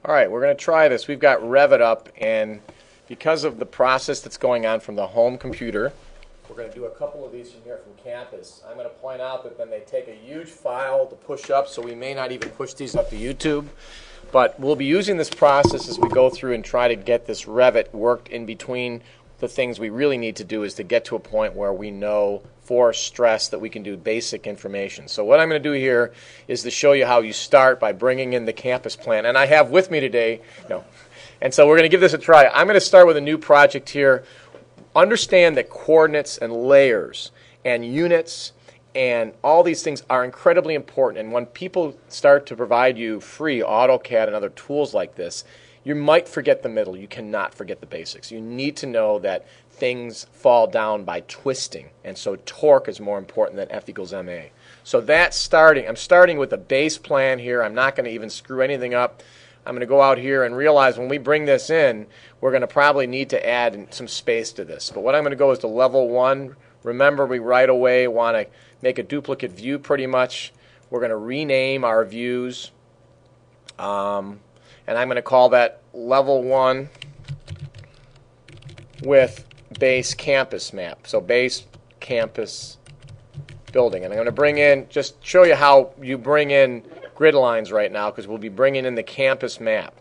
All right, we're going to try this. We've got Revit up, and because of the process that's going on from the home computer, we're going to do a couple of these from here from campus. I'm going to point out that then they take a huge file to push up, so we may not even push these up to YouTube. But we'll be using this process as we go through and try to get this Revit worked in between. The things we really need to do is to get to a point where we know for stress that we can do basic information. So what I'm going to do here is to show you how you start by bringing in the campus plan. And I have with me today, and so we're going to give this a try. I'm going to start with a new project here. Understand that coordinates and layers and units and all these things are incredibly important. And when people start to provide you free AutoCAD and other tools like this, you might forget the middle. You cannot forget the basics. You need to know that things fall down by twisting. And so torque is more important than F equals MA. So that's starting. I'm starting with a base plan here. I'm not going to even screw anything up. I'm going to go out here and realize when we bring this in, we're going to probably need to add some space to this. But what I'm going to go is to level 1. Remember, we right away want to make a duplicate view pretty much. We're going to rename our views. And I'm going to call that level 1 with base campus map. So base campus building. And I'm going to bring in, just show you how you bring in grid lines right now, because we'll be bringing in the campus map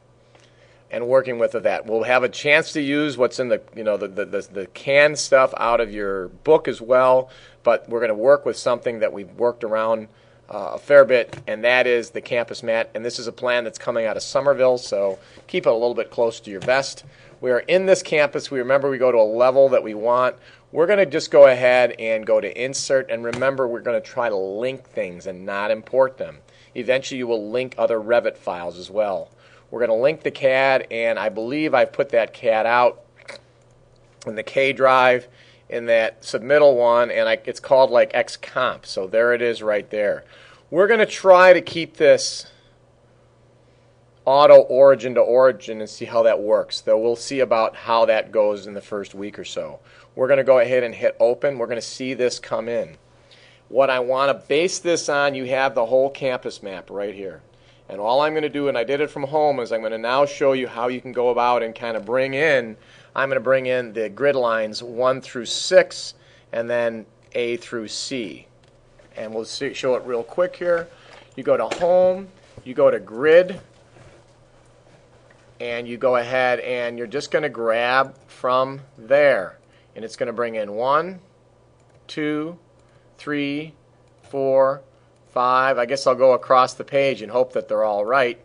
and working with that. We'll have a chance to use what's in the, the canned stuff out of your book as well, but we're going to work with something that we've worked around a fair bit, and that is the campus map. And this is a plan that's coming out of Somerville, so keep it a little bit close to your vest. We are in this campus. We go to a level that we want. We're going to just go ahead and go to Insert, and remember, we're going to try to link things and not import them. Eventually, you will link other Revit files as well. We're going to link the CAD, and I believe I've put that CAD out in the K drive in that submittal one, and it's called like XComp. So there it is right there. We're going to try to keep this auto origin to origin and see how that works. Though we'll see about how that goes in the first week or so. We're going to go ahead and hit open. We're going to see this come in. What I want to base this on, you have the whole campus map right here. And all I'm going to do, and I did it from home, is I'm going to now show you how you can go about and kind of bring in, I'm going to bring in the grid lines 1 through 6 and then A through C. And we'll show it real quick here. You go to Home, you go to Grid, and you go ahead and you're just going to grab from there. And it's going to bring in 1, 2, 3, 4, 5. I guess I'll go across the page and hope that they're all right.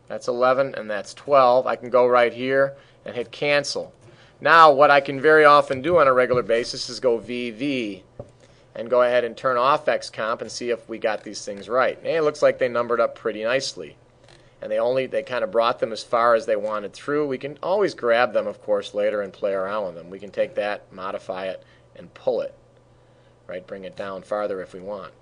That's 11 and that's 12. I can go right here and hit cancel. Now what I can very often do on a regular basis is go VV and go ahead and turn off XComp and see if we got these things right. Hey, it looks like they numbered up pretty nicely. And they kind of brought them as far as they wanted through. We can always grab them, of course, later and play around with them. We can take that, modify it, and pull it. Right, bring it down farther if we want.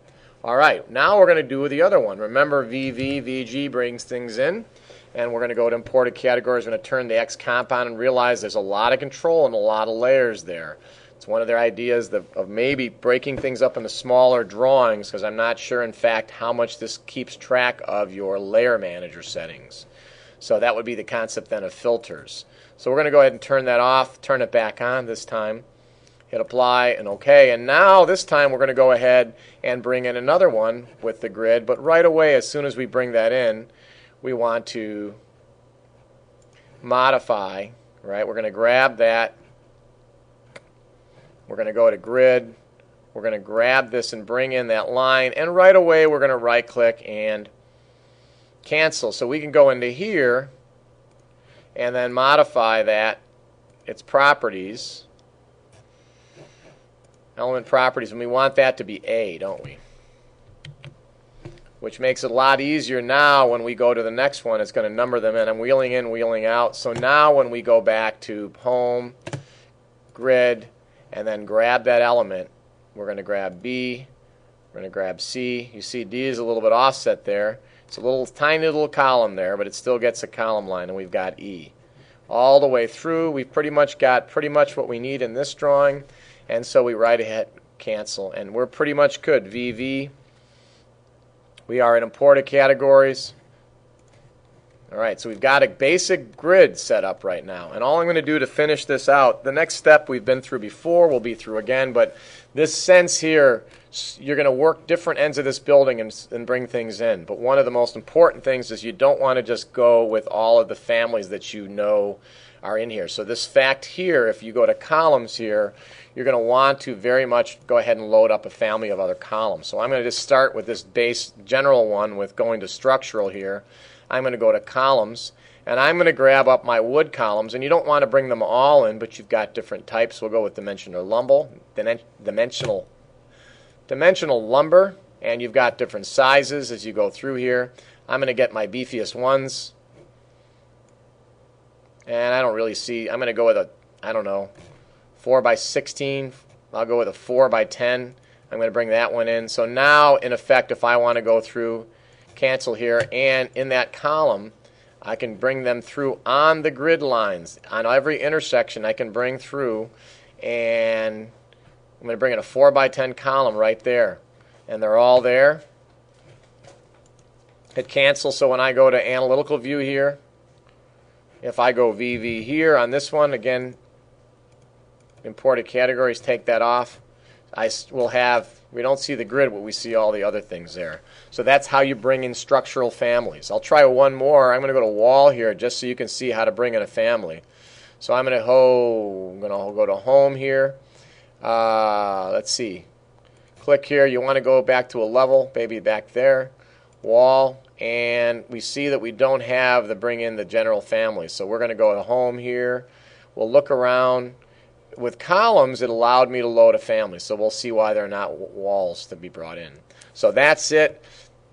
All right, now we're going to do the other one. Remember, VG brings things in, and we're going to go to imported categories. We're going to turn the XComp on and realize there's a lot of control and a lot of layers there. It's one of their ideas of maybe breaking things up into smaller drawings, because I'm not sure, in fact, how much this keeps track of your layer manager settings. So that would be the concept then of filters. So we're going to go ahead and turn that off, turn it back on this time. Hit apply and OK, and now this time we're going to go ahead and bring in another one with the grid, but right away as soon as we bring that in, we want to modify, right? We're going to grab that, we're going to go to grid, we're going to grab this and bring in that line, and right away we're going to right click and cancel. So we can go into here and then modify that, its properties, element properties, and we want that to be A, don't we? Which makes it a lot easier now when we go to the next one. It's going to number them in. I'm wheeling in, wheeling out. So now when we go back to Home, Grid, and then grab that element, we're going to grab B, we're going to grab C. You see D is a little bit offset there. It's a little tiny little column there, but it still gets a column line, and we've got E. All the way through, we've pretty much got what we need in this drawing. And so we right ahead, cancel, and we're pretty much good. VV, we are in imported categories. All right, so we've got a basic grid set up right now. And all I'm going to do to finish this out, the next step we've been through before, we'll be through again, but this sense here, you're going to work different ends of this building and bring things in. But one of the most important things is you don't want to just go with all of the families that you know are in here. So this fact here, if you go to columns here, you're going to want to very much go ahead and load up a family of other columns. So I'm going to just start with this base general one with going to structural here. I'm going to go to columns, and I'm going to grab up my wood columns, and you don't want to bring them all in, but you've got different types. We'll go with dimensional lumber, and you've got different sizes as you go through here. I'm going to get my beefiest ones, and I don't really see, I'm going to go with a, I don't know, 4 by 16. I'll go with a 4 by 10. I'm going to bring that one in. So now, in effect, if I want to go through, cancel here, and in that column, I can bring them through on the grid lines. On every intersection, I can bring through, and I'm going to bring in a 4 by 10 column right there. And they're all there. Hit cancel, so when I go to analytical view here, if I go VV here on this one, again, imported categories, take that off. I will have, we don't see the grid, but we see all the other things there. So that's how you bring in structural families. I'll try one more. I'm going to go to wall here just so you can see how to bring in a family. So I'm going to go to home here. Let's see. Click here. You want to go back to a level, maybe back there. Wall. And we see that we don't have the bring in the general family. So we're going to go to home here. We'll look around. With columns, it allowed me to load a family, so we'll see why they're not walls to be brought in. So that's it.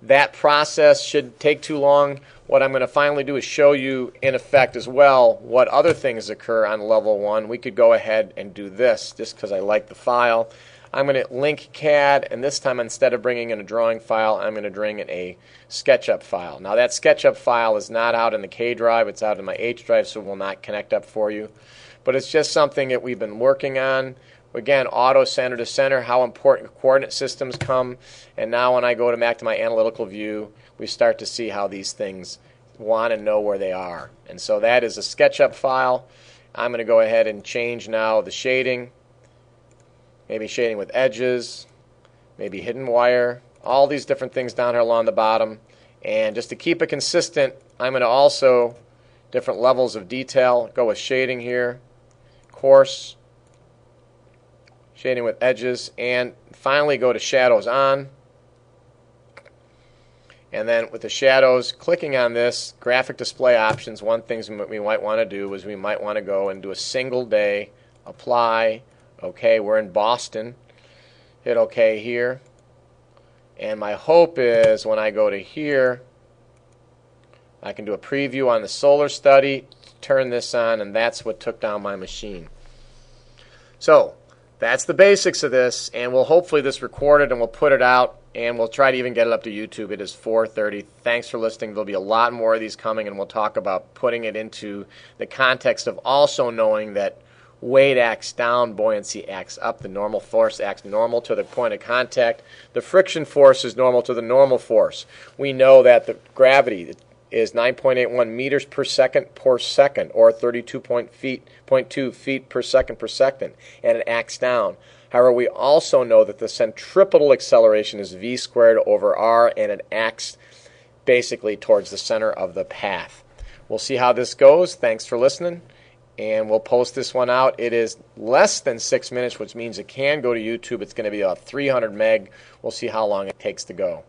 That process shouldn't take too long. What I'm going to finally do is show you, in effect, as well, what other things occur on level 1. We could go ahead and do this, just because I like the file. I'm going to link CAD, and this time, instead of bringing in a drawing file, I'm going to bring in a SketchUp file. Now, that SketchUp file is not out in the K drive. It's out in my H drive, so it will not connect up for you. But it's just something that we've been working on. Again, auto center to center, how important coordinate systems come. And now when I go back to my analytical view, we start to see how these things want to know where they are. And so that is a SketchUp file. I'm going to go ahead and change now the shading. Maybe shading with edges, maybe hidden wire, all these different things down here along the bottom. And just to keep it consistent, I'm going to also, different levels of detail, go with shading here. Coarse, shading with edges, and finally go to shadows on. And then with the shadows, clicking on this, graphic display options, one thing we might want to do is we might want to go and do a single day, apply, okay, we're in Boston, hit okay here. And my hope is when I go to here, I can do a preview on the solar study, turn this on, and that's what took down my machine. So that's the basics of this, and we'll hopefully this recorded and we'll put it out, and we'll try to even get it up to YouTube. It is 4:30. Thanks for listening. There'll be a lot more of these coming, and we'll talk about putting it into the context of also knowing that weight acts down, buoyancy acts up, the normal force acts normal to the point of contact. The friction force is normal to the normal force. We know that the gravity is 9.81 meters per second, or 32.2 feet per second, and it acts down. However, we also know that the centripetal acceleration is v squared over r, and it acts basically towards the center of the path. We'll see how this goes. Thanks for listening, and we'll post this one out. It is less than 6 minutes, which means it can go to YouTube. It's going to be about 300 meg. We'll see how long it takes to go.